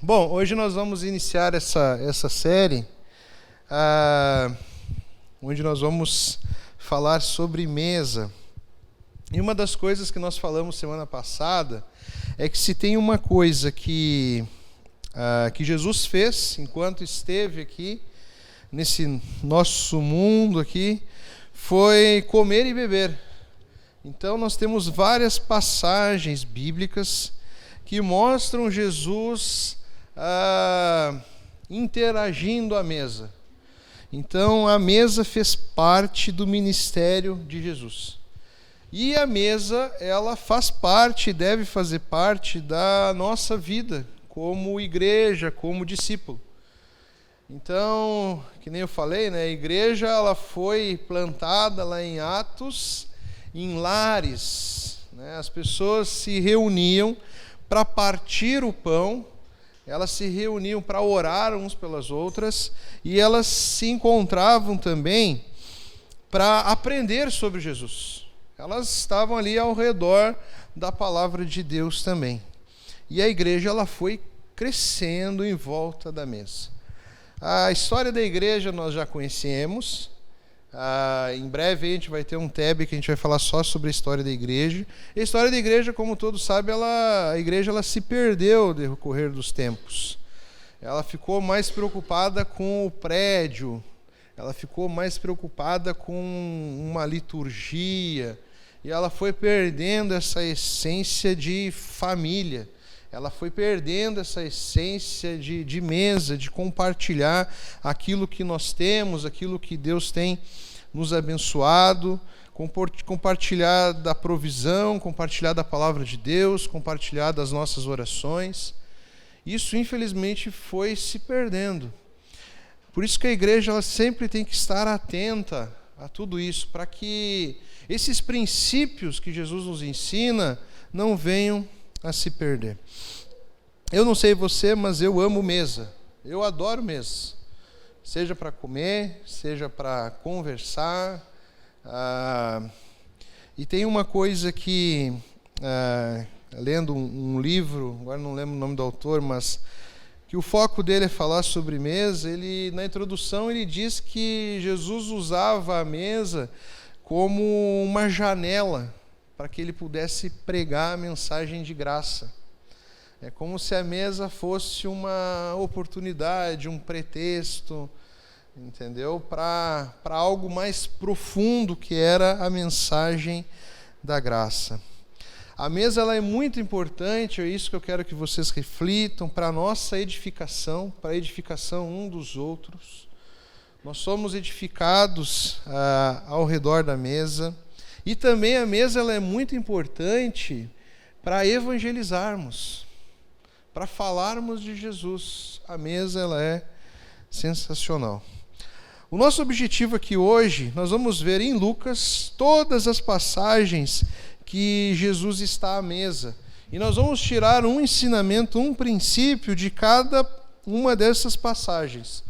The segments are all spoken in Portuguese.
Bom, hoje nós vamos iniciar essa série, onde nós vamos falar sobre mesa. E uma das coisas que nós falamos semana passada é que se tem uma coisa que Jesus fez enquanto esteve aqui, nesse nosso mundo aqui, foi comer e beber. Então nós temos várias passagens bíblicas que mostram Jesus interagindo à mesa. Então a mesa fez parte do ministério de Jesus. E a mesa, ela faz parte, deve fazer parte da nossa vida como igreja, como discípulo. Então, que nem eu falei, né, a igreja ela foi plantada lá em Atos, em lares, né, as pessoas se reuniam para partir o pão, elas se reuniam para orar uns pelas outras e elas se encontravam também para aprender sobre Jesus. Elas estavam ali ao redor da palavra de Deus também. E a igreja ela foi crescendo em volta da mesa. A história da igreja nós já conhecemos. Em breve a gente vai ter um tab que a gente vai falar só sobre a história da igreja. A história da igreja, como todos sabem, a igreja ela se perdeu no decorrer dos tempos. Ela ficou mais preocupada com o prédio, ela ficou mais preocupada com uma liturgia, e ela foi perdendo essa essência de família. Ela foi perdendo essa essência de mesa, de compartilhar aquilo que nós temos, aquilo que Deus tem nos abençoado, compartilhar da provisão, compartilhar da palavra de Deus, compartilhar das nossas orações. Isso, infelizmente, foi se perdendo. Por isso que a igreja ela sempre tem que estar atenta a tudo isso, para que esses princípios que Jesus nos ensina não venham a se perder. Eu não sei você, mas eu amo mesa. Eu adoro mesa. Seja para comer, seja para conversar. E tem uma coisa que, lendo um livro, agora não lembro o nome do autor, mas que o foco dele é falar sobre mesa. Ele, na introdução, ele diz que Jesus usava a mesa como uma janela para que ele pudesse pregar a mensagem de graça. É como se a mesa fosse uma oportunidade, um pretexto, entendeu? Para algo mais profundo que era a mensagem da graça. A mesa ela é muito importante, é isso que eu quero que vocês reflitam, para a nossa edificação, para a edificação um dos outros. Nós somos edificados ao redor da mesa. E também a mesa ela é muito importante para evangelizarmos, para falarmos de Jesus. A mesa ela é sensacional. O nosso objetivo aqui hoje, nós vamos ver em Lucas todas as passagens que Jesus está à mesa. E nós vamos tirar um ensinamento, um princípio de cada uma dessas passagens.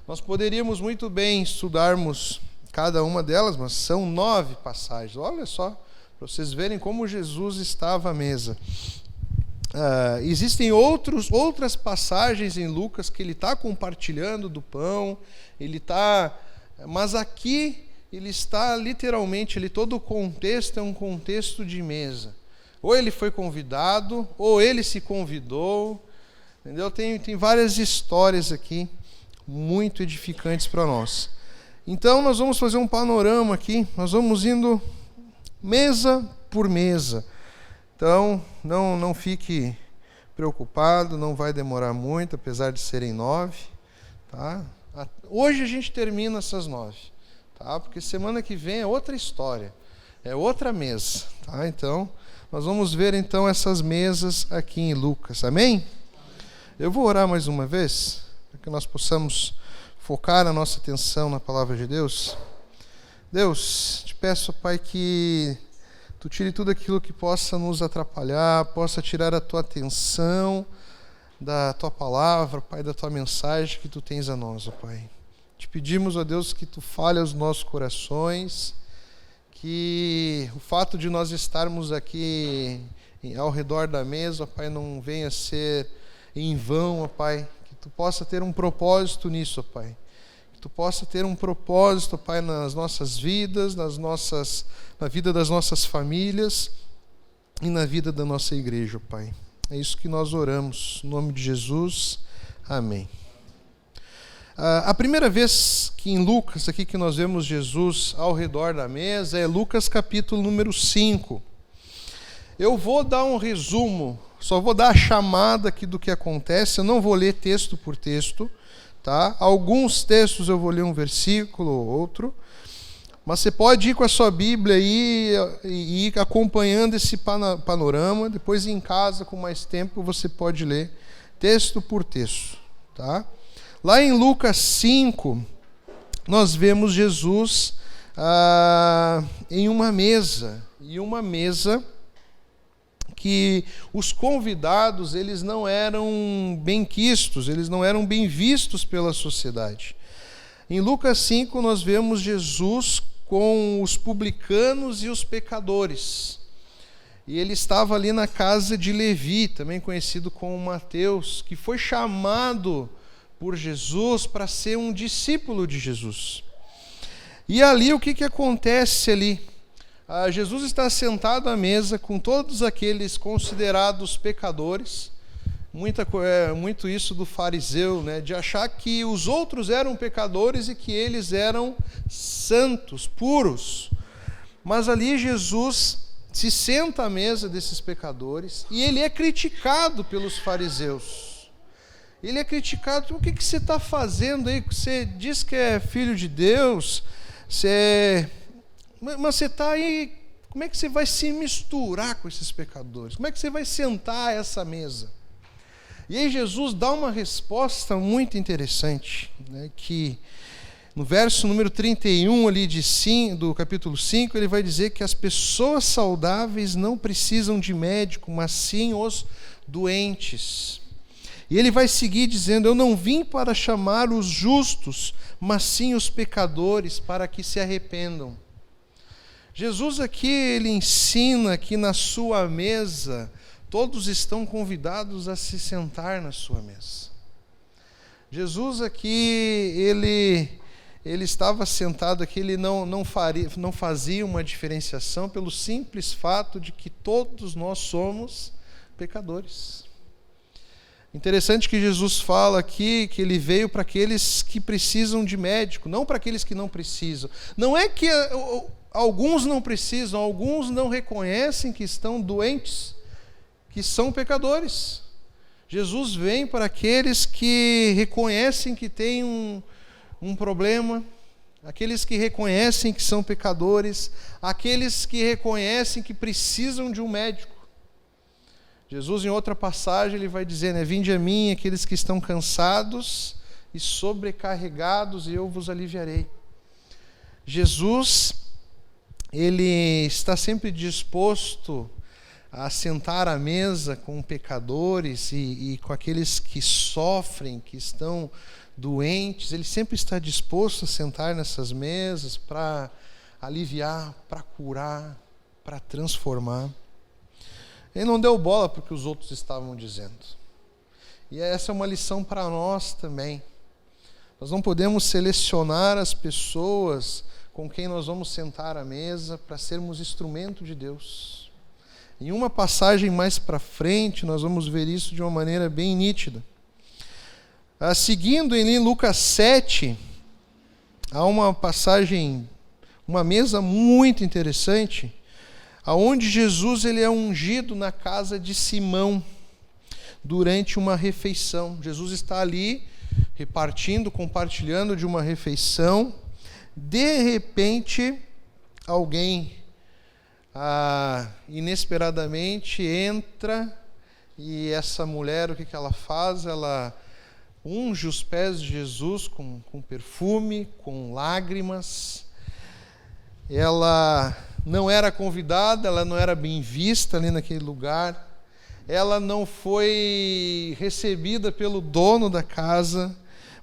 Nós poderíamos muito bem estudarmos cada uma delas, mas são 9 passagens. Olha só, para vocês verem como Jesus estava à mesa. Existem outras passagens em Lucas que ele está compartilhando do pão, mas aqui ele está literalmente, todo o contexto é um contexto de mesa. Ou ele foi convidado, ou ele se convidou, entendeu? Tem várias histórias aqui, muito edificantes para nós. Então nós vamos fazer um panorama aqui, nós vamos indo mesa por mesa. Então não fique preocupado, não vai demorar muito, apesar de serem 9. Tá? Hoje a gente termina essas 9, tá? Porque semana que vem é outra história, é outra mesa. Tá? Então nós vamos ver então essas mesas aqui em Lucas, amém? Eu vou orar mais uma vez, para que nós possamos focar a nossa atenção na palavra de Deus. Deus, te peço, Pai, que Tu tire tudo aquilo que possa nos atrapalhar, possa tirar a Tua atenção da Tua palavra, Pai, da Tua mensagem que Tu tens a nós, ó Pai. Te pedimos, ó Deus, que Tu fale aos nossos corações, que o fato de nós estarmos aqui ao redor da mesa, ó Pai, não venha ser em vão, ó Pai, que Tu possa ter um propósito nisso, ó Pai. Que Tu possa ter um propósito, ó Pai, nas nossas vidas, na vida das nossas famílias e na vida da nossa igreja, ó Pai. É isso que nós oramos, em nome de Jesus. Amém. A primeira vez que em Lucas, aqui que nós vemos Jesus ao redor da mesa, é Lucas capítulo número 5. Eu vou dar um resumo, só vou dar a chamada aqui do que acontece, eu não vou ler texto por texto, tá? Alguns textos eu vou ler um versículo ou outro, mas você pode ir com a sua Bíblia e ir acompanhando esse panorama, depois em casa, com mais tempo, você pode ler texto por texto, tá? Lá em Lucas 5, nós vemos Jesus em uma mesa, e uma mesa que os convidados eles não eram bem quistos, eles não eram bem vistos pela sociedade. Em Lucas 5, nós vemos Jesus com os publicanos e os pecadores. E ele estava ali na casa de Levi, também conhecido como Mateus, que foi chamado por Jesus para ser um discípulo de Jesus. E ali o que acontece ali? Jesus está sentado à mesa com todos aqueles considerados pecadores, muito isso do fariseu, né, de achar que os outros eram pecadores e que eles eram santos, puros. Mas ali Jesus se senta à mesa desses pecadores e ele é criticado pelos fariseus. Ele é criticado, o que você está fazendo aí? Você diz que é filho de Deus, mas você está aí, como é que você vai se misturar com esses pecadores? Como é que você vai sentar a essa mesa? E aí Jesus dá uma resposta muito interessante, né, que no verso número 31 ali do capítulo 5, ele vai dizer que as pessoas saudáveis não precisam de médico, mas sim os doentes. E ele vai seguir dizendo, eu não vim para chamar os justos, mas sim os pecadores para que se arrependam. Jesus aqui, ele ensina que na sua mesa, todos estão convidados a se sentar na sua mesa. Jesus aqui, ele estava sentado aqui, ele não fazia uma diferenciação pelo simples fato de que todos nós somos pecadores. Interessante que Jesus fala aqui que ele veio para aqueles que precisam de médico, não para aqueles que não precisam. Não é que alguns não precisam, alguns não reconhecem que estão doentes, que são pecadores. Jesus vem para aqueles que reconhecem que têm um problema, aqueles que reconhecem que são pecadores, aqueles que reconhecem que precisam de um médico. Jesus, em outra passagem, ele vai dizer, né, vinde a mim aqueles que estão cansados e sobrecarregados, e eu vos aliviarei. Jesus, ele está sempre disposto a sentar à mesa com pecadores e com aqueles que sofrem, que estão doentes. Ele sempre está disposto a sentar nessas mesas para aliviar, para curar, para transformar. Ele não deu bola para o que os outros estavam dizendo. E essa é uma lição para nós também. Nós não podemos selecionar as pessoas com quem nós vamos sentar à mesa para sermos instrumento de Deus. Em uma passagem mais para frente, nós vamos ver isso de uma maneira bem nítida. Seguindo em Lucas 7, há uma passagem, uma mesa muito interessante, aonde Jesus ele é ungido na casa de Simão durante uma refeição. Jesus está ali repartindo, compartilhando de uma refeição. De repente, alguém inesperadamente entra e essa mulher, o que ela faz? Ela unge os pés de Jesus com perfume, com lágrimas. Ela não era convidada, ela não era bem vista ali naquele lugar, ela não foi recebida pelo dono da casa,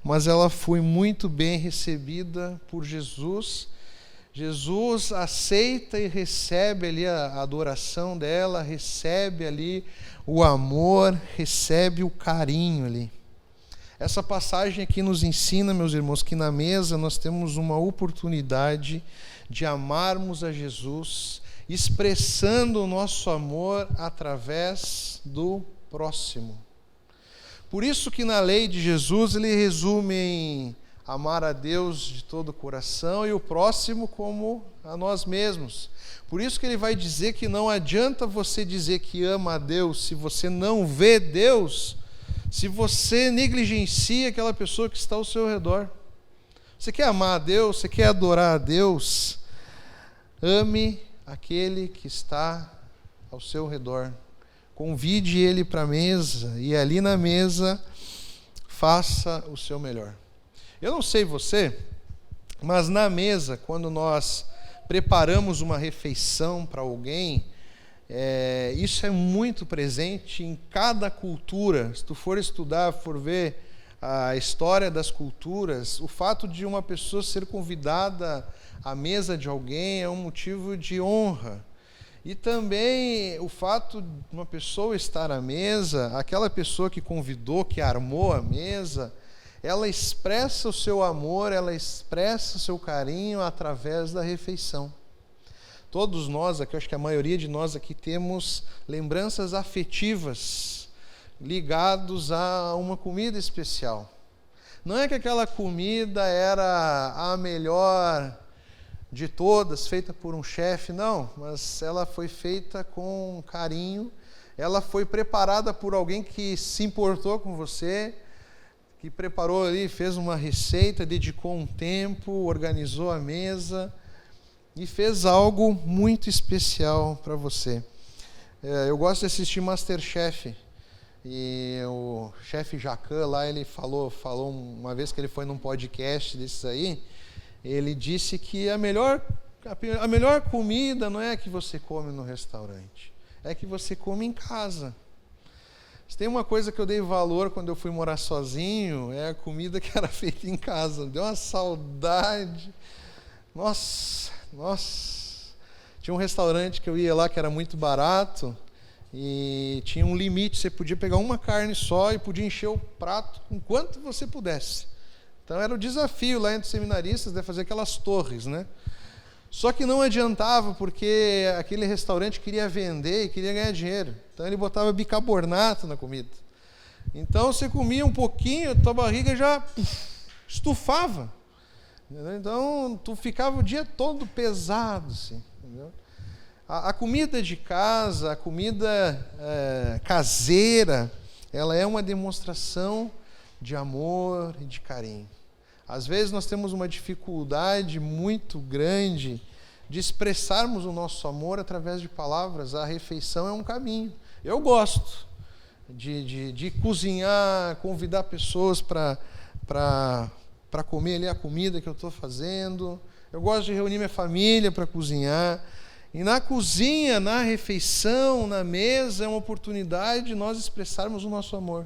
mas ela foi muito bem recebida por Jesus. Jesus aceita e recebe ali a adoração dela, recebe ali o amor, recebe o carinho ali. Essa passagem aqui nos ensina, meus irmãos, que na mesa nós temos uma oportunidade de amarmos a Jesus, expressando o nosso amor através do próximo. Por isso que na lei de Jesus ele resume em amar a Deus de todo o coração e o próximo como a nós mesmos. Por isso que ele vai dizer que não adianta você dizer que ama a Deus se você não vê Deus, se você negligencia aquela pessoa que está ao seu redor. Você quer amar a Deus, você quer adorar a Deus, ame aquele que está ao seu redor. Convide ele para a mesa e ali na mesa faça o seu melhor. Eu não sei você, mas na mesa, quando nós preparamos uma refeição para alguém, isso é muito presente em cada cultura. Se tu for estudar, for ver a história das culturas, o fato de uma pessoa ser convidada à mesa de alguém é um motivo de honra. E também o fato de uma pessoa estar à mesa, aquela pessoa que convidou, que armou a mesa, ela expressa o seu amor, ela expressa o seu carinho através da refeição. Todos nós aqui, acho que a maioria de nós aqui temos lembranças afetivas ligados a uma comida especial. Não é que aquela comida era a melhor de todas, feita por um chefe, não, mas ela foi feita com carinho, ela foi preparada por alguém que se importou com você, que preparou ali, fez uma receita, dedicou um tempo, organizou a mesa e fez algo muito especial para você. Eu gosto de assistir MasterChef, e o chefe Jacan lá, ele falou uma vez que ele foi num podcast desses aí, ele disse que a melhor comida não é a que você come no restaurante, é a que você come em casa. Se tem uma coisa que eu dei valor quando eu fui morar sozinho, é a comida que era feita em casa. Deu uma saudade. Nossa. Tinha um restaurante que eu ia lá que era muito barato e tinha um limite. Você podia pegar uma carne só e podia encher o prato com quanto você pudesse. Então era o desafio lá entre os seminaristas de fazer aquelas torres, né? Só que não adiantava, porque aquele restaurante queria vender e queria ganhar dinheiro. Então ele botava bicarbonato na comida. Então você comia um pouquinho, tua barriga já estufava. Entendeu? Então tu ficava o dia todo pesado, assim, entendeu? A comida de casa, a comida caseira, ela é uma demonstração de amor e de carinho. Às vezes nós temos uma dificuldade muito grande de expressarmos o nosso amor através de palavras. A refeição é um caminho. Eu gosto de cozinhar, convidar pessoas para comer ali a comida que eu estou fazendo. Eu gosto de reunir minha família para cozinhar. E na cozinha, na refeição, na mesa, é uma oportunidade de nós expressarmos o nosso amor.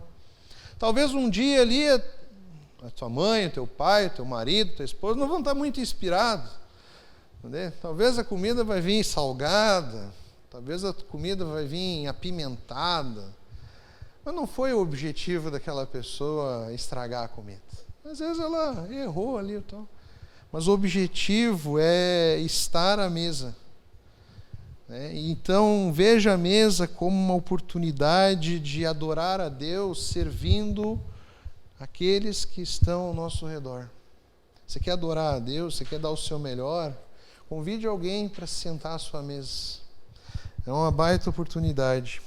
Talvez um dia ali a tua mãe, o teu pai, o teu marido, a tua esposa não vão estar muito inspirados. Entendeu? Talvez a comida vai vir salgada, talvez a comida vai vir apimentada. Mas não foi o objetivo daquela pessoa estragar a comida. Às vezes ela errou ali e tal. Mas o objetivo é estar à mesa. Então veja a mesa como uma oportunidade de adorar a Deus, servindo aqueles que estão ao nosso redor. Você quer adorar a Deus, você quer dar o seu melhor, convide alguém para se sentar à sua mesa. É uma baita oportunidade.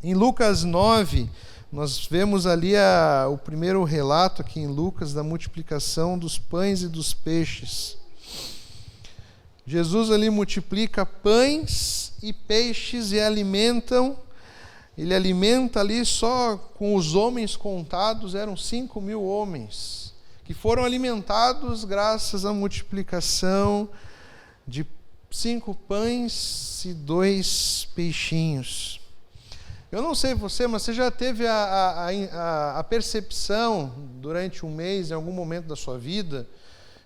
Em Lucas 9, nós vemos ali o primeiro relato aqui em Lucas da multiplicação dos pães e dos peixes. Jesus ali multiplica pães e peixes e ele alimenta ali só com os homens contados, eram 5.000 homens, que foram alimentados graças à multiplicação de 5 pães e 2 peixinhos. Eu não sei você, mas você já teve a percepção durante um mês, em algum momento da sua vida,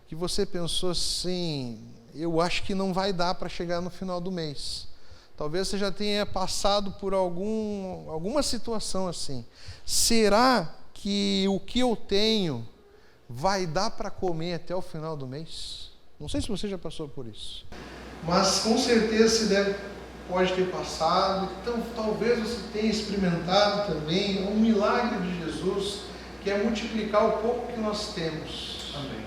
que você pensou assim, eu acho que não vai dar para chegar no final do mês. Talvez você já tenha passado por alguma situação assim. Será que o que eu tenho vai dar para comer até o final do mês? Não sei se você já passou por isso. Mas com certeza você pode ter passado. Então talvez você tenha experimentado também um milagre de Jesus, que é multiplicar o pouco que nós temos. Amém.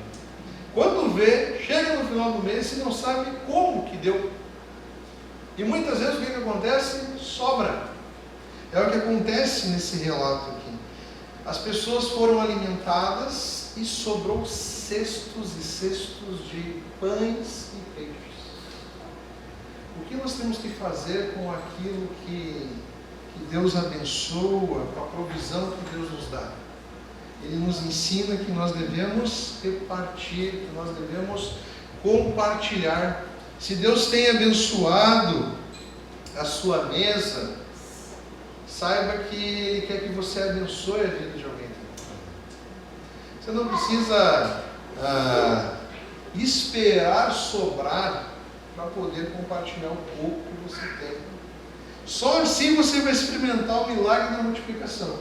Quando vê, chega no final do mês e não sabe como que deu. E muitas vezes o que acontece? Sobra. É o que acontece nesse relato aqui. As pessoas foram alimentadas e sobrou cestos e cestos de pães e peixes. O que nós temos que fazer com aquilo que Deus abençoa, com a provisão que Deus nos dá? Ele nos ensina que nós devemos repartir, que nós devemos compartilhar. Se Deus tem abençoado a sua mesa, saiba que Ele quer que você abençoe a vida de alguém. Você não precisa esperar sobrar para poder compartilhar o pouco que você tem. Só assim você vai experimentar o milagre da multiplicação.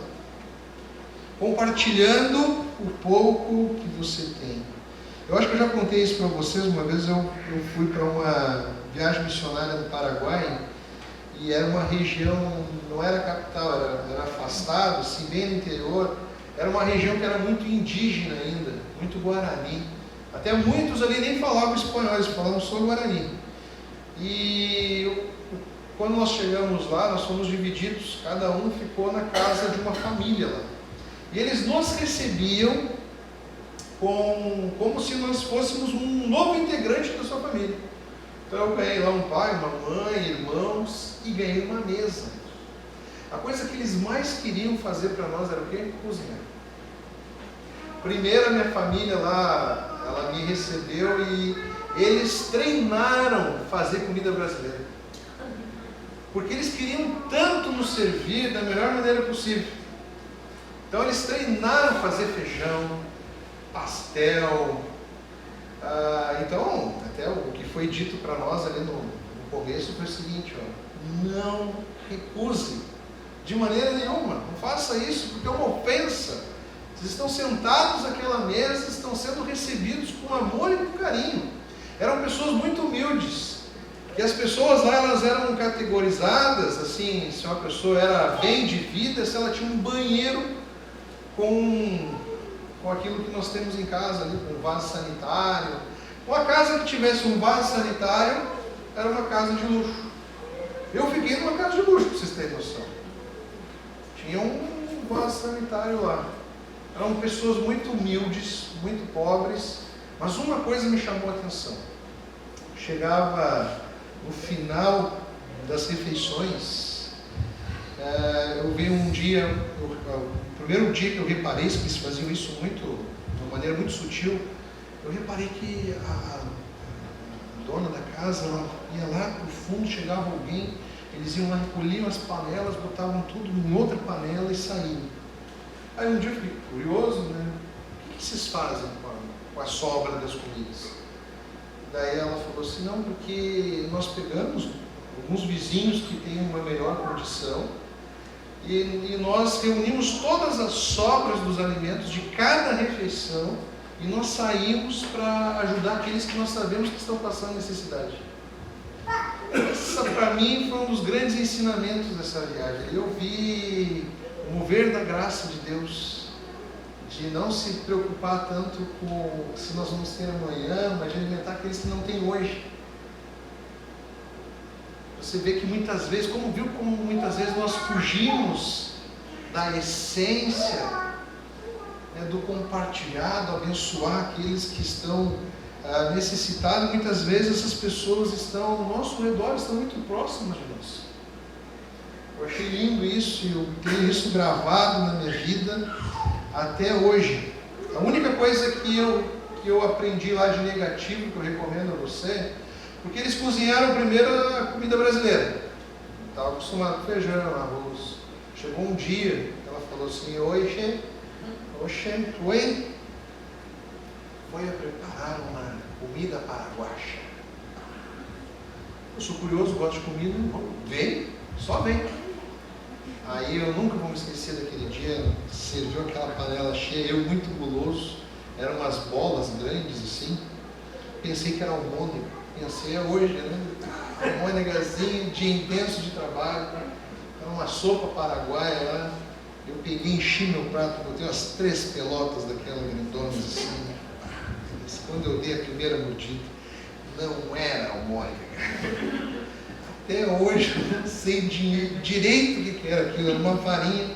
Compartilhando o pouco que você tem. Eu acho que eu já contei isso para vocês. Uma vez eu fui para uma viagem missionária no Paraguai, e era uma região, não era capital, era afastado, assim, bem no interior. Era uma região que era muito indígena ainda, muito guarani. Até muitos ali nem falavam espanhol, eles falavam só guarani. E quando nós chegamos lá, nós fomos divididos, cada um ficou na casa de uma família lá. E eles nos recebiam como se nós fôssemos um novo integrante da sua família. Então eu ganhei lá um pai, uma mãe, irmãos, e ganhei uma mesa. A coisa que eles mais queriam fazer para nós era o quê? Cozinhar. Primeiro a minha família lá, ela me recebeu e eles treinaram fazer comida brasileira. Porque eles queriam tanto nos servir da melhor maneira possível. Então eles treinaram fazer feijão, pastel. Então, até o que foi dito para nós ali no começo foi o seguinte: não recuse de maneira nenhuma, não faça isso, porque é uma ofensa. Vocês estão sentados naquela mesa, estão sendo recebidos com amor e com carinho. Eram pessoas muito humildes. E as pessoas lá, elas eram categorizadas, assim, se uma pessoa era bem de vida, se ela tinha um banheiro com aquilo que nós temos em casa ali, com vaso sanitário. Uma casa que tivesse um vaso sanitário era uma casa de luxo. Eu fiquei numa casa de luxo, para vocês terem noção. Tinha um vaso sanitário lá. Eram pessoas muito humildes, muito pobres, mas uma coisa me chamou a atenção. Chegava no final das refeições, eu vi um dia, o primeiro dia que eu reparei, que eles faziam isso muito, de uma maneira muito sutil, eu reparei que a dona da casa, ela ia lá para o fundo, chegava alguém, eles iam lá, recolhiam as panelas, botavam tudo em outra panela e saíam. Aí um dia eu fiquei curioso, né? O que vocês fazem com a sobra das comidas? Daí ela falou assim: não, porque nós pegamos alguns vizinhos que têm uma melhor condição e nós reunimos todas as sobras dos alimentos de cada refeição e nós saímos para ajudar aqueles que nós sabemos que estão passando necessidade. Essa, para mim, foi um dos grandes ensinamentos dessa viagem. Eu vi o mover da graça de Deus, de não se preocupar tanto com se nós vamos ter amanhã, mas de alimentar aqueles que não têm hoje. Você vê que muitas vezes, como muitas vezes nós fugimos da essência, né, do compartilhar, do abençoar aqueles que estão necessitados. Muitas vezes essas pessoas estão ao nosso redor, estão muito próximas de nós. Eu achei lindo isso e eu tenho isso gravado na minha vida até hoje. A única coisa que eu aprendi lá de negativo, que eu recomendo a você, porque eles cozinharam primeiro a comida brasileira. Estava acostumado com feijão, arroz. Chegou um dia, ela falou assim: oi, foi a preparar uma comida paraguaia. Eu sou curioso, gosto de comida, vem, só vem. Aí eu nunca vou me esquecer daquele dia, serviu aquela panela cheia, eu muito guloso, eram umas bolas grandes assim, pensei que era almôndega, pensei, é hoje, né? Almôndegazinha, dia intenso de trabalho, era uma sopa paraguaia lá, eu peguei, enchi meu prato, botei umas 3 pelotas daquelas grandonas assim, quando eu dei a primeira mordida, não era almôndega. Até hoje eu não sei direito o que era aquilo, era uma farinha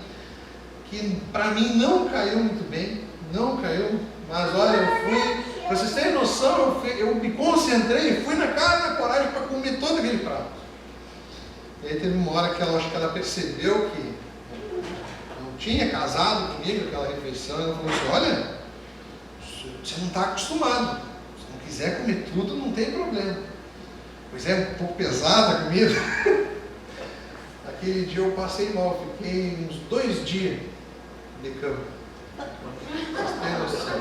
que para mim não caiu muito bem, não caiu, mas olha, eu fui, para vocês terem noção, eu me concentrei, fui na cara e na coragem para comer todo aquele prato. E aí teve uma hora que ela, acho que ela percebeu que não tinha casado comigo aquela refeição, e ela falou assim, olha, você não está acostumado, se não quiser comer tudo, não tem problema. Pois é, um pouco pesada a comida. Aquele dia eu passei mal, fiquei uns 2 dias de cama. Vocês têm noção.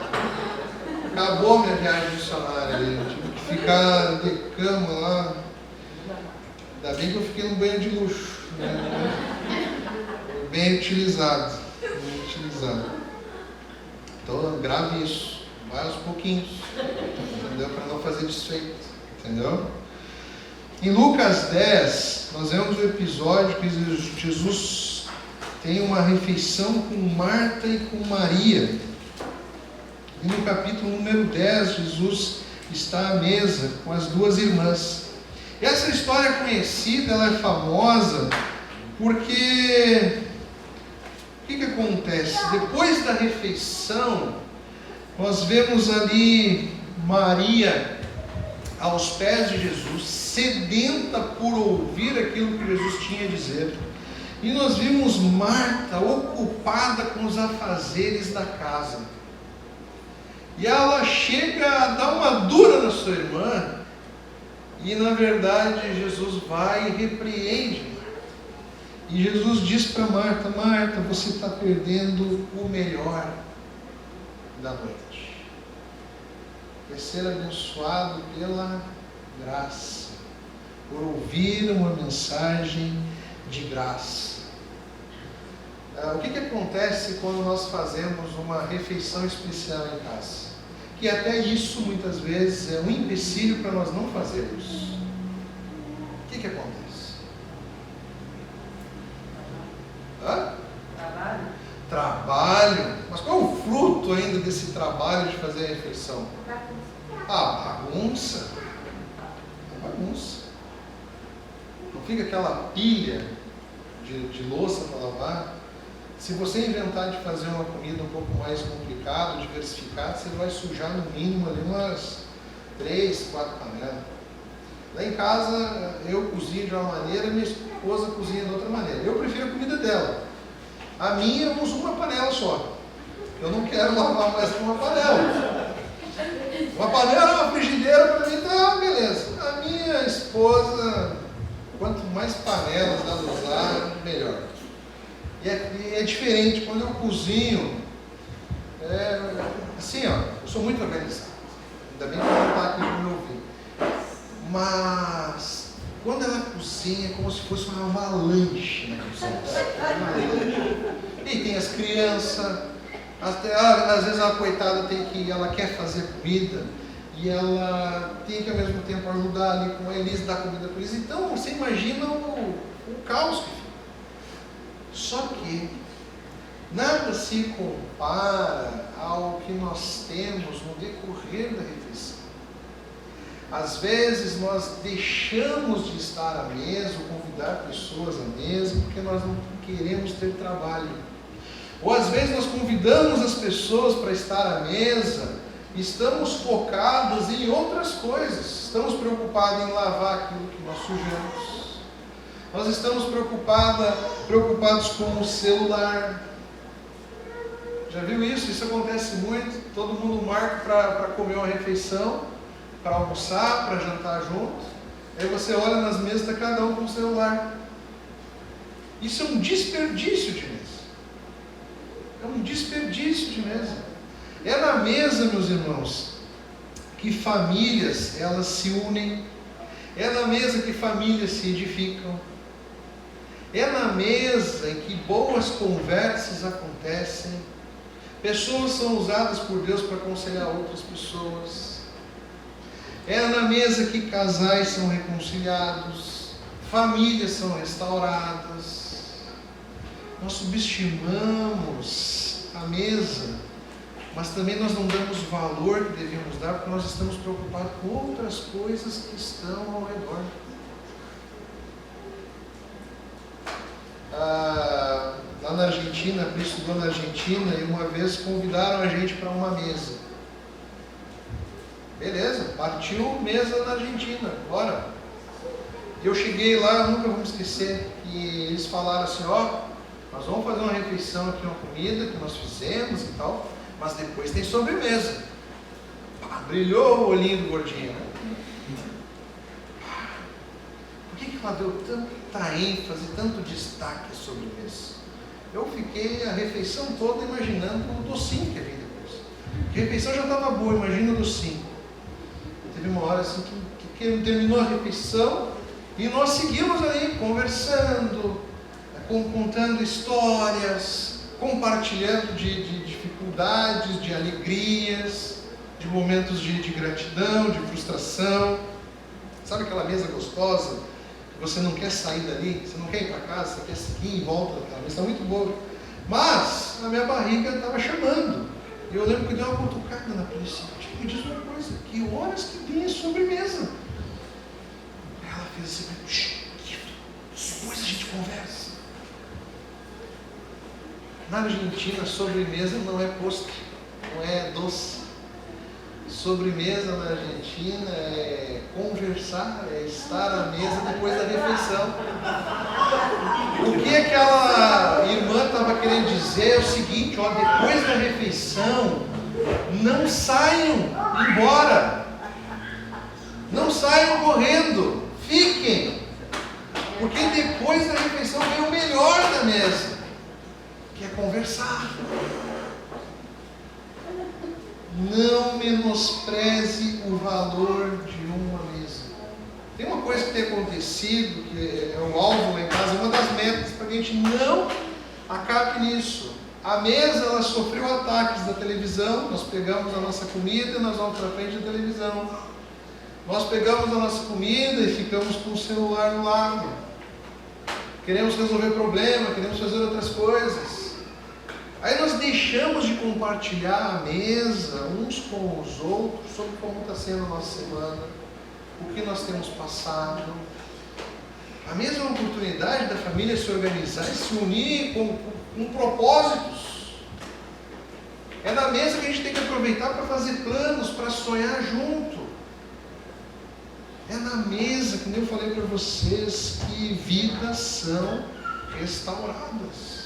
Acabou minha viagem missionária ali, eu tive que ficar de cama lá. Ainda bem que eu fiquei num banho de luxo, né? Bem utilizado. Bem utilizado. Então grave isso, vai aos pouquinhos, entendeu? Para não fazer desfeito, entendeu? Em Lucas 10, nós vemos o episódio que Jesus tem uma refeição com Marta e com Maria. E no capítulo número 10, Jesus está à mesa com as 2 irmãs. E essa história é conhecida, ela é famosa, porque o que acontece? Depois da refeição, nós vemos ali Maria aos pés de Jesus, sedenta por ouvir aquilo que Jesus tinha a dizer. E nós vimos Marta ocupada com os afazeres da casa. E ela chega a dar uma dura na sua irmã, e na verdade Jesus vai e repreende Marta. E Jesus diz para Marta, Marta, você está perdendo o melhor da noite. É ser abençoado pela graça, por ouvir uma mensagem de graça. O que acontece quando nós fazemos uma refeição especial em casa? Que até isso muitas vezes é um empecilho para nós não fazermos. O que acontece? Trabalho. Mas qual é o fruto ainda desse trabalho de fazer a refeição? Bagunça. Bagunça. Não fica aquela pilha de louça para lavar. Se você inventar de fazer uma comida um pouco mais complicada, diversificada, você vai sujar no mínimo ali umas 3, 4 panelas. Lá em casa eu cozinho de uma maneira, minha esposa cozinha de outra maneira. Eu prefiro a comida dela. A minha eu uso uma panela só. Eu não quero lavar mais que uma panela. Uma panela, uma frigideira, para mim tá beleza. A minha esposa, quanto mais panelas ela usar, melhor. E é diferente, quando eu cozinho, assim, ó, eu sou muito organizado. Ainda bem que ela não está aqui para me ouvir. Mas quando ela cozinha, é como se fosse uma avalanche na cozinha. E tem as crianças, às vezes a coitada ela quer fazer comida, e ela tem que ao mesmo tempo ajudar ali com eles, dar comida para eles. Então você imagina o caos que fica. Só que nada se compara ao que nós temos no decorrer da refeição. Às vezes nós deixamos de estar à mesa ou convidar pessoas à mesa porque nós não queremos ter trabalho. Ou às vezes nós convidamos as pessoas para estar à mesa e estamos focados em outras coisas. Estamos preocupados em lavar aquilo que nós sujamos. Nós estamos preocupados com o celular. Já viu isso? Isso acontece muito. Todo mundo marca para comer uma refeição, para almoçar, para jantar junto. Aí você olha nas mesas, está cada um com o celular. Isso é um desperdício de mesa. É um desperdício de mesa. É na mesa, meus irmãos, que famílias elas se unem. É na mesa que famílias se edificam. É na mesa em que boas conversas acontecem. Pessoas são usadas por Deus para aconselhar outras pessoas. É na mesa que casais são reconciliados, famílias são restauradas. Nós subestimamos a mesa, mas também nós não damos o valor que devíamos dar, porque nós estamos preocupados com outras coisas que estão ao redor. Lá na Argentina, a Pri estudou na Argentina, e uma vez convidaram a gente para uma mesa. Beleza, partiu mesa na Argentina, bora. Eu cheguei lá, nunca vou me esquecer, que eles falaram assim, nós vamos fazer uma refeição aqui, uma comida que nós fizemos e tal, mas depois tem sobremesa. Brilhou o olhinho do gordinho, né? Por que ela deu tanta ênfase, tanto destaque à sobremesa? Eu fiquei a refeição toda imaginando o docinho que vinha depois. A refeição já estava boa, imagina o docinho. Teve uma hora assim que terminou a refeição e nós seguimos ali conversando, contando histórias, compartilhando de dificuldades, de alegrias, de momentos de gratidão, de frustração. Sabe aquela mesa gostosa? Você não quer sair dali, você não quer ir para casa, você quer seguir em volta daquela mesa, está muito boa. Mas a minha barriga estava chamando. E eu lembro que deu uma cutucada na polícia. Me diz uma coisa, que horas que tem a sobremesa? Ela fez assim, depois a gente conversa. Na Argentina, sobremesa não é postre, não é doce. Sobremesa na Argentina é conversar, é estar à mesa depois da refeição. O que aquela irmã estava querendo dizer é o seguinte, depois da refeição, não saiam embora, não saiam correndo, fiquem, porque depois da refeição vem o melhor da mesa, que é conversar. Não menospreze o valor de uma mesa. Tem uma coisa que tem acontecido, que é um alvo lá em casa, uma das metas, para que a gente não acabe nisso. A mesa, ela sofreu ataques da televisão. Nós pegamos a nossa comida e nós vamos para frente da televisão. Nós pegamos a nossa comida e ficamos com o celular no lado. Queremos resolver problema, queremos fazer outras coisas. Aí nós deixamos de compartilhar a mesa uns com os outros sobre como está sendo a nossa semana, o que nós temos passado. A mesa é uma oportunidade da família se organizar e se unir com propósitos. É na mesa que a gente tem que aproveitar para fazer planos, para sonhar junto. É na mesa, como eu falei para vocês, que vidas são restauradas.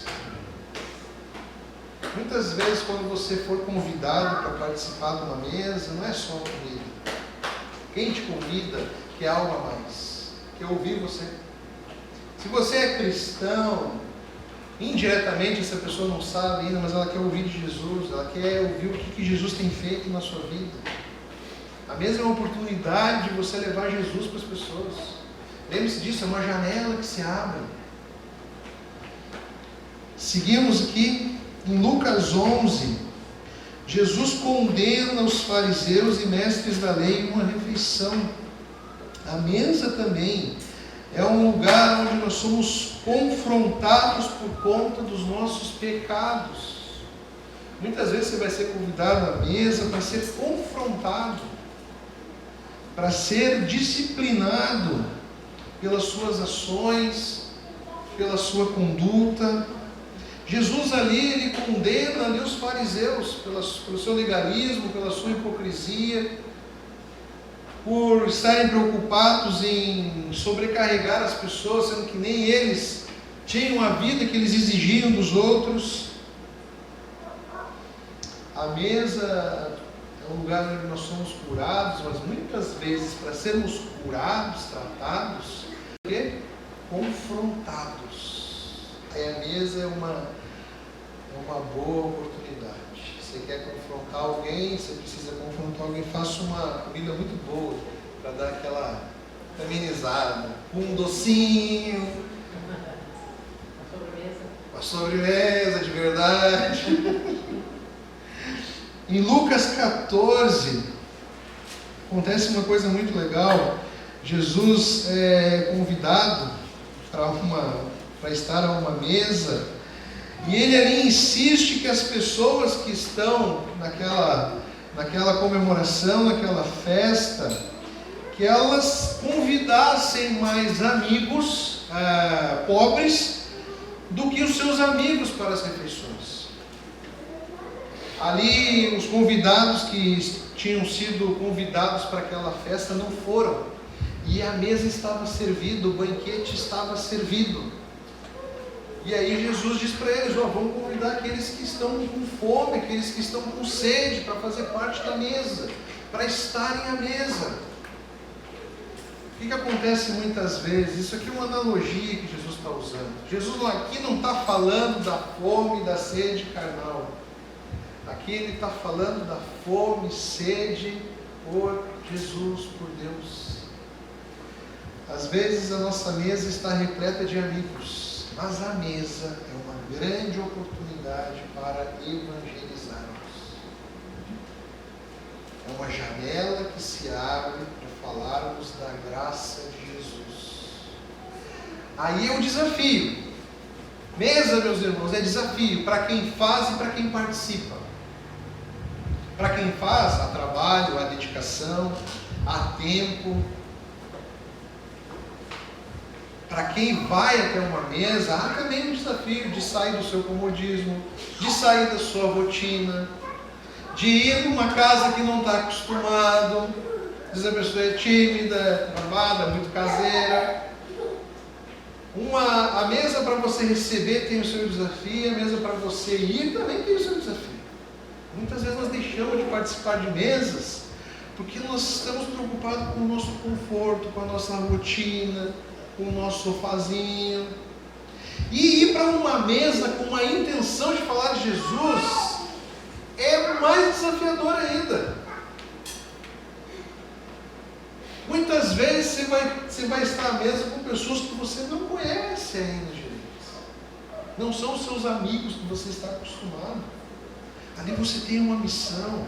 Muitas vezes, quando você for convidado para participar de uma mesa, não é só comida. Quem te convida quer algo a mais, quer ouvir você. Se você é cristão, indiretamente essa pessoa não sabe ainda, mas ela quer ouvir de Jesus, ela quer ouvir o que Jesus tem feito na sua vida. A mesa é uma oportunidade de você levar Jesus para as pessoas. Lembre-se disso, é uma janela que se abre. Seguimos aqui. Em Lucas 11, Jesus condena os fariseus e mestres da lei em uma refeição. A mesa também é um lugar onde nós somos confrontados por conta dos nossos pecados. Muitas vezes você vai ser convidado à mesa para ser confrontado, para ser disciplinado pelas suas ações, pela sua conduta. Jesus ali, ele condena ali os fariseus pelo seu legalismo, pela sua hipocrisia, por estarem preocupados em sobrecarregar as pessoas, sendo que nem eles tinham a vida que eles exigiam dos outros. A mesa é um lugar onde nós somos curados, mas muitas vezes, para sermos curados, tratados, confrontados. Aí a mesa é uma boa oportunidade. Você quer confrontar alguém, você precisa confrontar alguém, faça uma comida muito boa para dar amenizada, com um docinho, uma sobremesa de verdade. Em Lucas 14, acontece uma coisa muito legal. Jesus é convidado para estar a uma mesa, e ele ali insiste que as pessoas que estão naquela comemoração, naquela festa, que elas convidassem mais amigos pobres do que os seus amigos para as refeições. Ali os convidados que tinham sido convidados para aquela festa não foram, e a mesa estava servida, o banquete estava servido. E aí Jesus diz para eles: vamos convidar aqueles que estão com fome, aqueles que estão com sede, para fazer parte da mesa, para estarem à mesa. O que acontece muitas vezes? Isso aqui é uma analogia que Jesus está usando. Jesus aqui não está falando da fome e da sede carnal. Aqui ele está falando da fome e sede por Jesus, por Deus. Às vezes a nossa mesa está repleta de amigos, mas a mesa é uma grande oportunidade para evangelizarmos. É uma janela que se abre para falarmos da graça de Jesus. Aí é o desafio. Mesa, meus irmãos, é desafio para quem faz e para quem participa. Para quem faz, há trabalho, há dedicação, há tempo. Para quem vai até uma mesa, há também um desafio de sair do seu comodismo, de sair da sua rotina, de ir numa casa que não está acostumado. Às vezes a pessoa é tímida, é travada, muito caseira. A mesa para você receber tem o seu desafio, a mesa para você ir também tem o seu desafio. Muitas vezes nós deixamos de participar de mesas porque nós estamos preocupados com o nosso conforto, com a nossa rotina, com o nosso sofazinho. E ir para uma mesa com uma intenção de falar de Jesus é mais desafiador ainda. Muitas vezes você vai estar à mesa com pessoas que você não conhece ainda direito. Não são os seus amigos que você está acostumado. Ali você tem uma missão,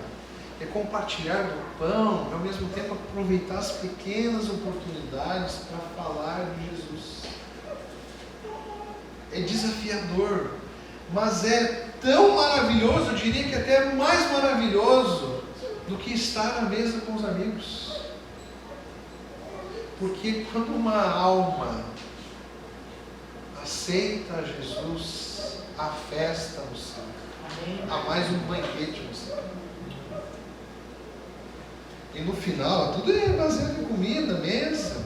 é compartilhar do pão, e ao mesmo tempo aproveitar as pequenas oportunidades para falar de Jesus. É desafiador, mas é tão maravilhoso, eu diria que até mais maravilhoso do que estar à mesa com os amigos. Porque quando uma alma aceita Jesus, há festa no céu. Há mais um banquete no céu. E no final, tudo é baseado em comida, mesa.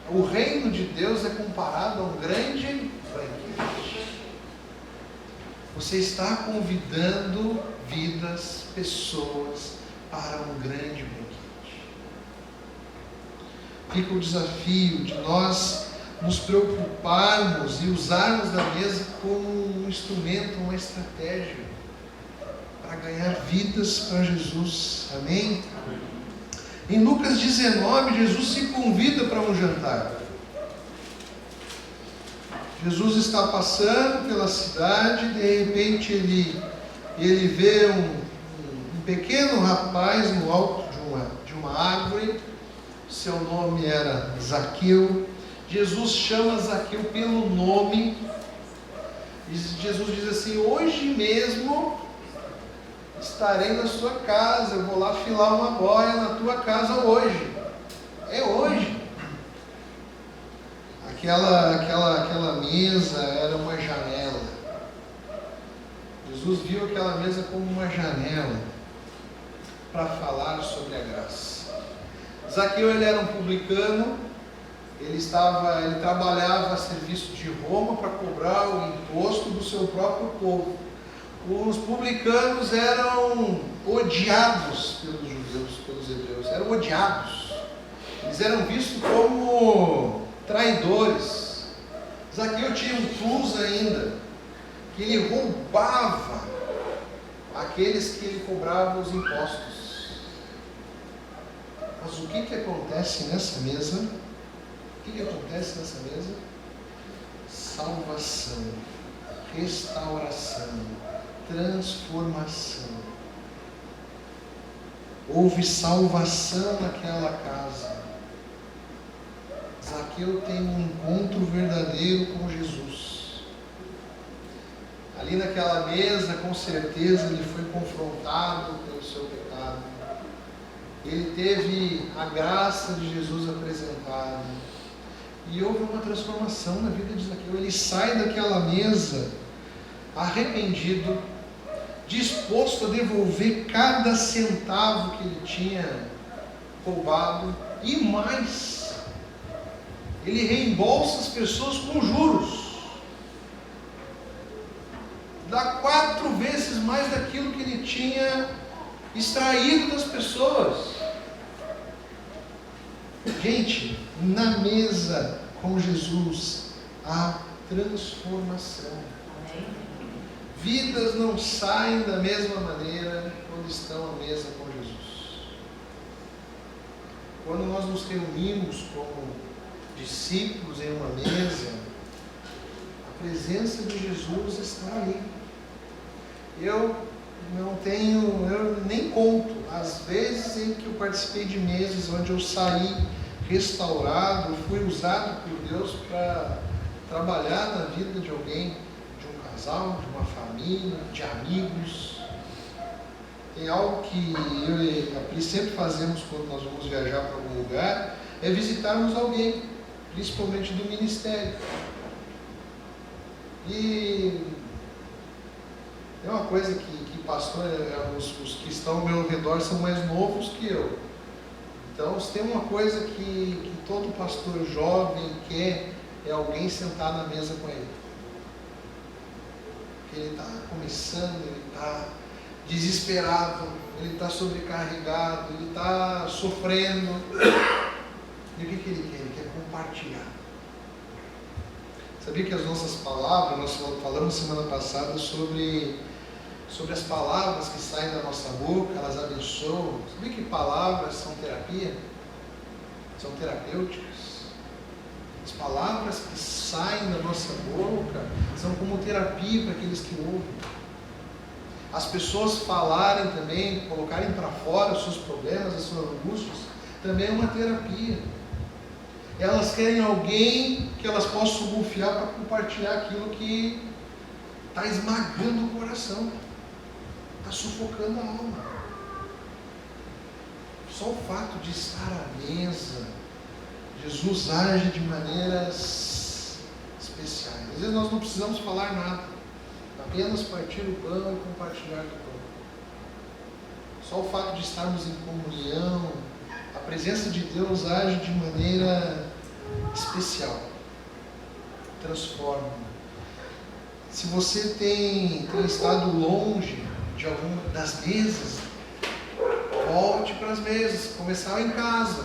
O reino de Deus é comparado a um grande banquete. Você está convidando vidas, pessoas, para um grande banquete. Fica o desafio de nós nos preocuparmos e usarmos da mesa como um instrumento, uma estratégia para ganhar vidas para Jesus. Amém? Em Lucas 19, Jesus se convida para um jantar. Jesus está passando pela cidade, de repente ele vê um pequeno rapaz no alto de uma árvore. Seu nome era Zaqueu. Jesus chama Zaqueu pelo nome. E Jesus diz assim: hoje mesmo estarei na sua casa, eu vou lá filar uma boia na tua casa hoje. É hoje. Aquela mesa era uma janela. Jesus viu aquela mesa como uma janela para falar sobre a graça. Zaqueu, ele era um publicano. Ele trabalhava a serviço de Roma para cobrar o imposto do seu próprio povo. Os publicanos eram odiados pelos judeus, pelos hebreus, eram odiados. Eles eram vistos como traidores. Zaqueu tinha um plus ainda, que ele roubava aqueles que ele cobrava os impostos. Mas o que acontece nessa mesa? O que acontece nessa mesa? Salvação, restauração, transformação. Houve salvação naquela casa. Zaqueu tem um encontro verdadeiro com Jesus. Ali naquela mesa, com certeza, ele foi confrontado pelo seu pecado. Ele teve a graça de Jesus apresentada. E houve uma transformação na vida de Zaqueu. Ele sai daquela mesa arrependido, disposto a devolver cada centavo que ele tinha roubado e mais. Ele reembolsa as pessoas com juros. Dá 4 vezes mais daquilo que ele tinha extraído das pessoas. Gente, na mesa com Jesus há transformação. Vidas não saem da mesma maneira quando estão à mesa com Jesus. Quando nós nos reunimos como discípulos em uma mesa, a presença de Jesus está ali. Eu nem conto as vezes em que eu participei de mesas onde eu saí restaurado, fui usado por Deus para trabalhar na vida de alguém, de um casal, de uma família, de amigos. Tem algo que eu e a Pri sempre fazemos quando nós vamos viajar para algum lugar, é visitarmos alguém, principalmente do ministério. E é uma coisa que pastor, os que estão ao meu redor são mais novos que eu. Então, se tem uma coisa que todo pastor jovem quer, é alguém sentar na mesa com ele. Porque ele está começando, ele está desesperado, ele está sobrecarregado, ele está sofrendo. E o que ele quer? Ele quer compartilhar. Sabia que as nossas palavras, nós falamos semana passada sobre as palavras que saem da nossa boca, elas abençoam. Sabia que palavras são terapia? São terapêuticas. As palavras que saem da nossa boca são como terapia para aqueles que ouvem. As pessoas falarem também, colocarem para fora os seus problemas, as suas angústias, também é uma terapia. Elas querem alguém que elas possam confiar para compartilhar aquilo que está esmagando o coração, está sufocando a alma. Só o fato de estar à mesa, Jesus age de maneiras especiais. Às vezes nós não precisamos falar nada, apenas partir o pão e compartilhar do pão. Só o fato de estarmos em comunhão, a presença de Deus age de maneira especial, transforma. Se você tem estado longe de alguma das mesas, volte para as mesas, começar em casa.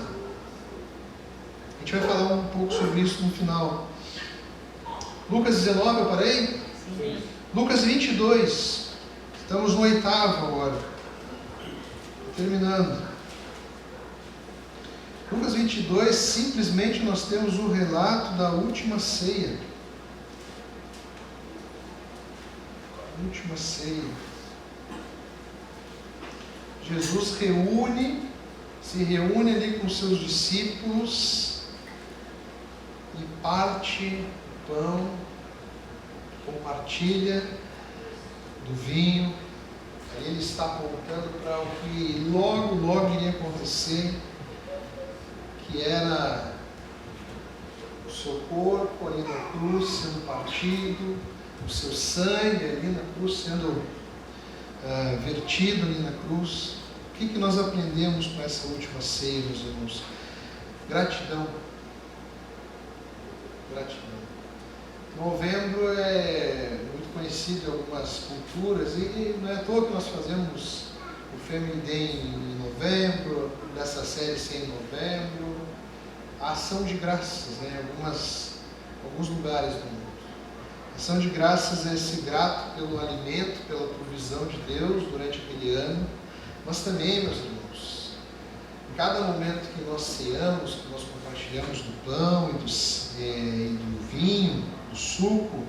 A gente vai falar um pouco sobre isso no final. Lucas 19, eu parei? Sim. Lucas 22, estamos no 8º agora, terminando. Lucas 22, simplesmente nós temos o relato da última ceia. Última ceia. Jesus se reúne ali com seus discípulos e parte o pão, compartilha do vinho. Aí ele está apontando para o que logo iria acontecer, que era o seu corpo ali na cruz sendo partido, o seu sangue ali na cruz sendo vertido ali na cruz. O que nós aprendemos com essa última ceia, meus irmãos? Gratidão. Gratidão. Novembro é muito conhecido em algumas culturas e não é à toa que nós fazemos o Family Day em novembro, dessa série em novembro, a ação de graças, né? Alguns lugares do mundo. A ação de graças é ser grato pelo alimento, pela provisão de Deus durante aquele ano, mas também, meus irmãos, em cada momento que nós ceamos, que nós compartilhamos do pão e do vinho, do suco,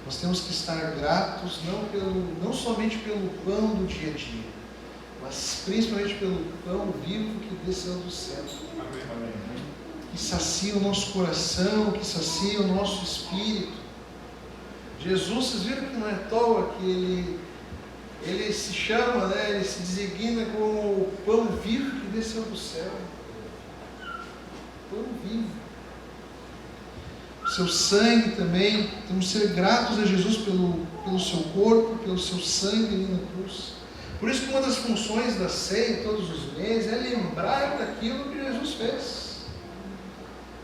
nós temos que estar gratos não somente pelo pão do dia a dia, mas principalmente pelo pão vivo que desceu do céu. Que sacia o nosso coração, que sacia o nosso espírito. Jesus, vocês viram que não é à toa que ele se chama, né, ele se designa como o pão vivo que desceu do céu. Pão vivo. O seu sangue também, temos que ser gratos a Jesus pelo seu corpo, pelo seu sangue ali na cruz. Por isso que uma das funções da ceia todos os meses é lembrar daquilo que Jesus fez.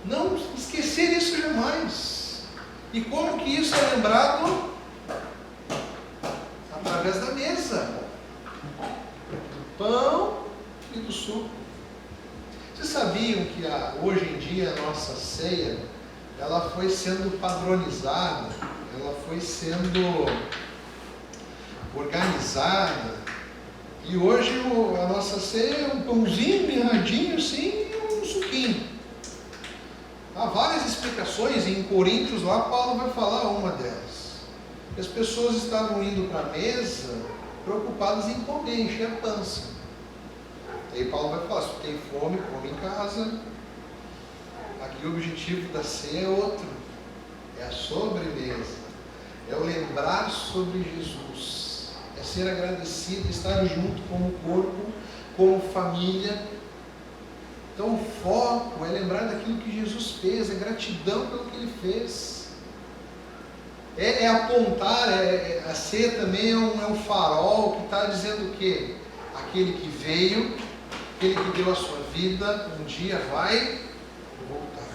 Não esquecer isso jamais. E como que isso é lembrado? Através da mesa, do pão e do suco. Vocês sabiam que hoje em dia a nossa ceia, ela foi sendo padronizada, ela foi sendo organizada, e hoje a nossa ceia é um pãozinho mirradinho assim e um suquinho. Há várias explicações, e em Coríntios lá Paulo vai falar uma delas. As pessoas estavam indo para a mesa preocupadas em comer, encher a pança. Aí Paulo vai falar, se tu tem fome, come em casa. Aqui o objetivo da ceia é outro, é a sobremesa, é o lembrar sobre Jesus, é ser agradecido, estar junto como corpo, como família. Então o foco é lembrar daquilo que Jesus fez, é gratidão pelo que Ele fez, é apontar, a ceia também é um farol que está dizendo o quê? Aquele que veio, aquele que deu a sua vida, um dia vai voltar.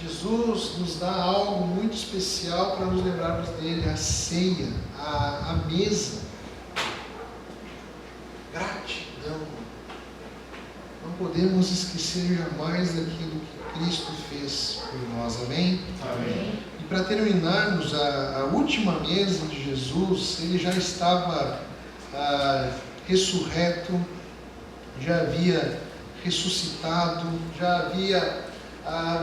Jesus nos dá algo muito especial para nos lembrarmos dele, a ceia, a mesa. Gratidão. Não podemos esquecer jamais daquilo que Cristo fez por nós, amém? Amém. E para terminarmos, a última mesa de Jesus, ele já estava ressurreto, já havia ressuscitado, já havia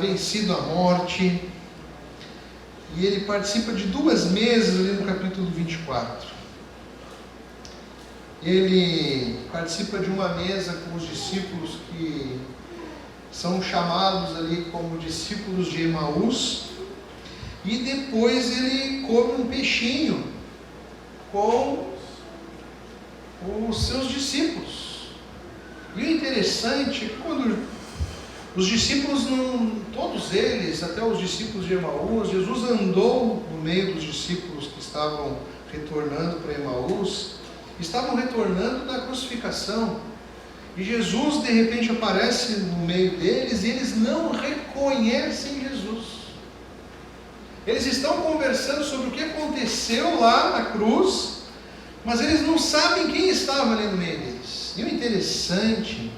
vencido a morte, e ele participa de duas mesas ali no capítulo 24. Ele participa de uma mesa com os discípulos que são chamados ali como discípulos de Emaús, e depois ele come um peixinho com os seus discípulos. E o interessante é que quando os discípulos, todos eles, até os discípulos de Emaús, Jesus andou no meio dos discípulos que estavam retornando para Emaús, estavam retornando da crucificação, e Jesus de repente aparece no meio deles, e eles não reconhecem Jesus. Eles estão conversando sobre o que aconteceu lá na cruz, mas eles não sabem quem estava ali no meio deles. E o interessante